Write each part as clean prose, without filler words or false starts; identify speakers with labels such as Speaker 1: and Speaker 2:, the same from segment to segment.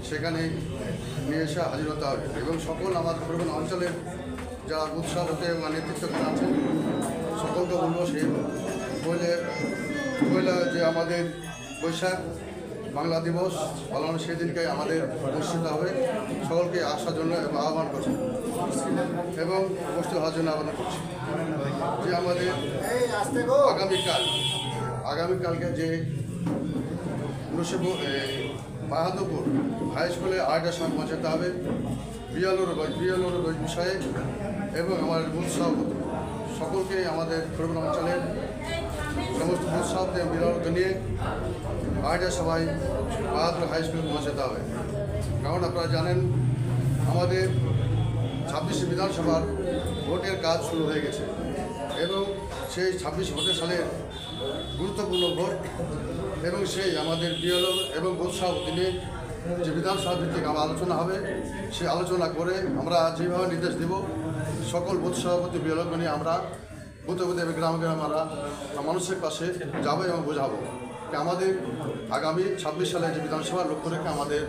Speaker 1: সেখানে নিয়ে এসে হাজির হতে হবে এবং সকল আমার পরিবহন অঞ্চলের যারা উৎসাহ হতে নেতৃত্বকার আছেন সকলকে বলবো সেই পয়লা যে আমাদের বৈশাখ বাংলা দিবস পালন সেই দিনকে আমাদের অনুষ্ঠিত হবে। সকলকে আসার জন্য আহ্বান করছি এবং উপস্থিত হওয়ার জন্য আহ্বান করছি যে আমাদের আগামীকালকে যে বাহাদুরপুর হাই স্কুলে 8টার সময় পৌঁছাতে হবে বিএলওর রোজ বিষয়ে এবং আমার উৎসাহ সকলকে আমাদের পরিবহন অঞ্চলের সমস্ত উৎসাহ বিএলওকে নিয়ে 8টার সবাই বাহাদুর হাই স্কুলে পৌঁছাতে হবে। কারণ আপনারা জানেন আমাদের 26 বিধানসভার ভোটের কাজ শুরু হয়ে গেছে এবং সেই 26 ভোটের সালের গুরুত্বপূর্ণ ভোট এবং সেই আমাদের বিএলও এবং বুথ সভাপতি নিয়ে যে বিধানসভা ভিত্তিক আমার আলোচনা হবে সেই আলোচনা করে আমরা যেভাবে নির্দেশ দেব সকল বুথ সভাপতি বিএলওকে নিয়ে আমরা বুথে বুথে গ্রামে আমরা মানুষের পাশে যাবো এবং বোঝাবো আমাদের আগামী 26 সালে যে বিধানসভা লক্ষ্য রেখে আমাদের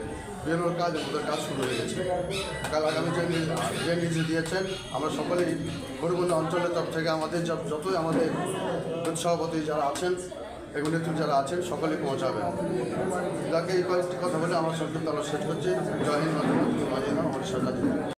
Speaker 1: বিএলওর কাজ আমাদের কাজ শুরু হয়ে গেছে। কাল আগামী যে নির্দেশ দিয়েছেন আমরা সকলেই পরিবহন অঞ্চলের তরফ থেকে আমাদের যতই আমাদের বুথ সভাপতি যারা আছেন এবং নেতৃত্ব যারা আছেন সকলে পৌঁছাবেন। যাকে এই কয়েকটি কথা বলে আমার সংক্ষিপ্ত আলোচনা শেষ করছি। জয় হিন্দ, আমার সরকার।